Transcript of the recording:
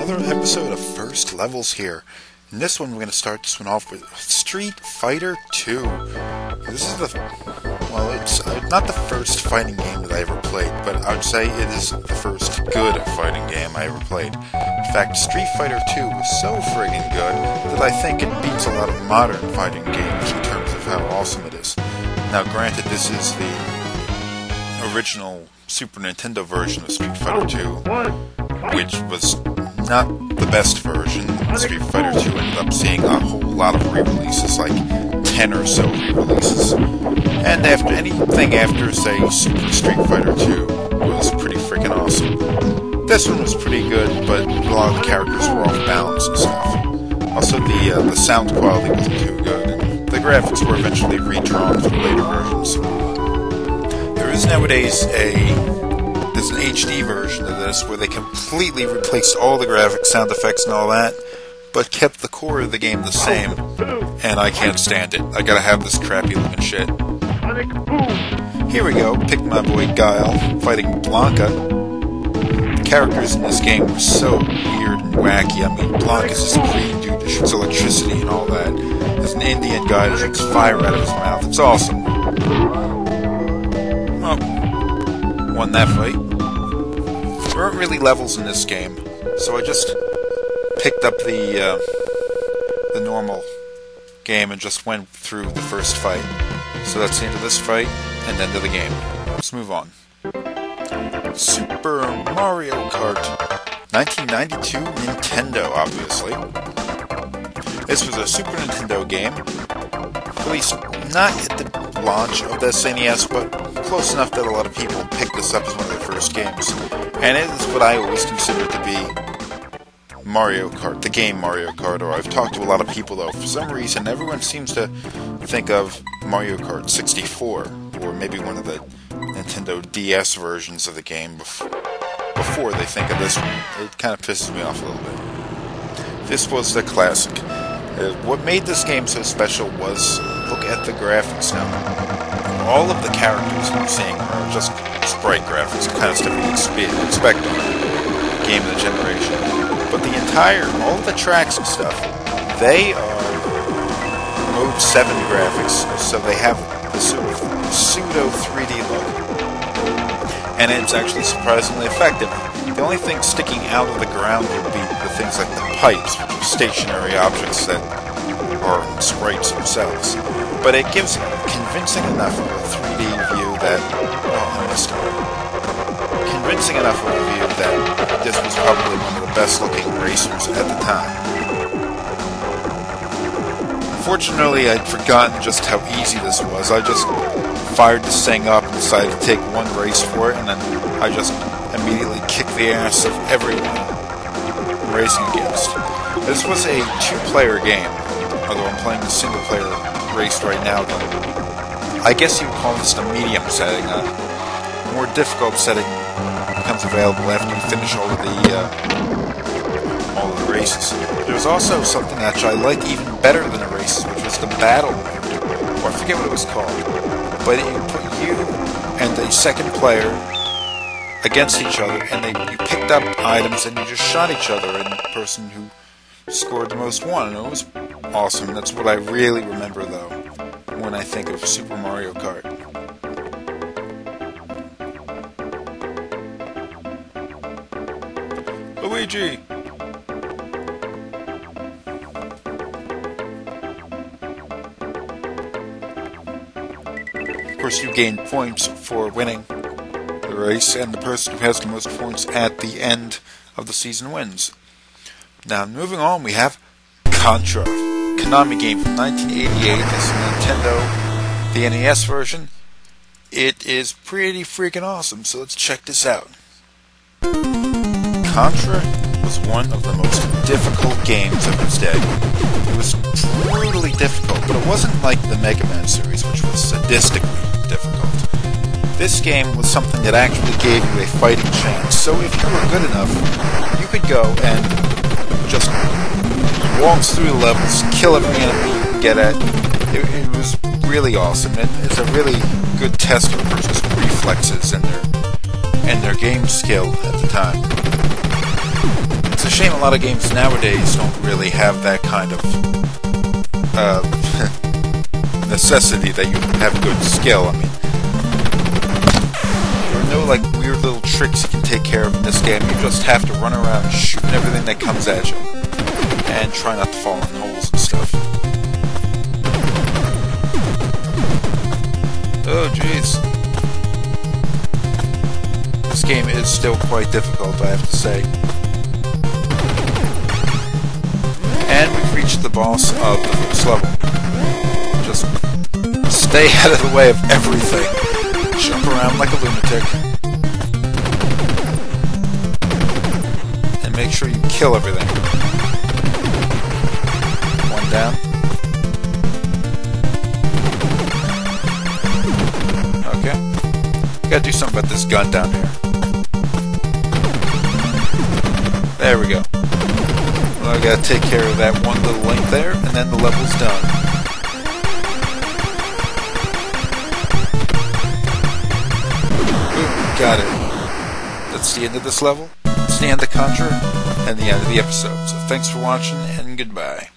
another episode of First Levels here. In this one, we're going to start this one off with Street Fighter 2. This is it's not the first fighting game that I ever played, but I would say it is the first good fighting game I ever played. In fact, Street Fighter 2 was so friggin' good that I think it beats a lot of modern fighting games in terms of how awesome it is. Now, granted, this is the original Super Nintendo version of Street Fighter 2, which was not the best version. Street Fighter 2 ended up seeing a whole lot of re-releases, like 10 or so re-releases. And anything after, say, Super Street Fighter 2 was pretty freaking awesome. This one was pretty good, but a lot of the characters were off balance and stuff. Also, the sound quality wasn't too good, and the graphics were eventually redrawn for the later versions. There is nowadays there's an HD version of this where they completely replaced all the graphics, sound effects, and all that, but kept the core of the game the same, and I can't stand it. I gotta have this crappy looking shit. Here we go, pick my boy Guile, fighting Blanca. The characters in this game were so weird and wacky. I mean, Blanca's this green dude that shoots electricity and all that. There's an Indian guy that shoots fire out of his mouth. It's awesome. Oh, won that fight. There weren't really levels in this game, so I just picked up the normal game and just went through the first fight. So that's the end of this fight, and the end of the game. Let's move on. Super Mario Kart. 1992 Nintendo, obviously. This was a Super Nintendo game, released not at the launch of the SNES, but close enough that a lot of people picked this up as one of their first games. And it is what I always consider to be Mario Kart, the game Mario Kart, or I've talked to a lot of people though. For some reason, everyone seems to think of Mario Kart 64, or maybe one of the Nintendo DS versions of the game before they think of this one. It kind of pisses me off a little bit. This was the classic. What made this game so special was, look at the graphics now. All of the characters you're seeing are just sprite graphics, the kind of stuff you'd expect on a game of the generation. But all of the tracks and stuff, they are Mode 7 graphics, so they have the sort of pseudo 3D look. And it's actually surprisingly effective. The only thing sticking out of the ground would be the things like the pipes, which are stationary objects that are sprites themselves. But it gives convincing enough of a 3D view that... Oh, I missed it. Convincing enough of a view that this was probably one of the best looking racers at the time. Unfortunately, I'd forgotten just how easy this was. I just fired this thing up and decided to take one race for it, and then I just immediately kicked the ass of everyone I'm racing against. This was a two-player game, although I'm playing the single-player race right now. I guess you would call this the medium setting. A more difficult setting becomes available after you finish all of the races. There's also something that I liked even better than the races, which was the battle mode. Or I forget what it was called. But you put you and the second player against each other, and you picked up items and you just shot each other, and the person who scored the most won. And it was awesome. That's what I really remember, though, when I think of Super Mario Kart. Luigi! Of course, you gain points for winning the race, and the person who has the most points at the end of the season wins. Now, moving on, we have Contra, Konami game from 1988. This is Nintendo, the NES version. It is pretty freaking awesome, so let's check this out. Contra was one of the most difficult games of its day. It was brutally difficult, but it wasn't like the Mega Man series, which was sadistically difficult. This game was something that actually gave you a fighting chance, so if you were good enough, you could go and just waltz through the levels, kill every enemy you could get at. It was really awesome, and it's a really good test of a person's reflexes and their game skill at the time. It's a shame a lot of games nowadays don't really have that kind of necessity that you have good skill. I mean, there are no like weird little tricks you can take care of in this game. You just have to run around shooting everything that comes at you and try not to fall in holes and stuff. Oh jeez. This game is still quite difficult, I have to say. And we've reached the boss of the first level. Just stay out of the way of everything. Jump around like a lunatic. And make sure you kill everything. One down. Okay. Gotta do something about this gun down here. There we go. Well, I gotta take care of that one little link there, and then the level's done. Ooh, got it. That's the end of this level. It's the end of Contra, and the end of the episode. So thanks for watching, and goodbye.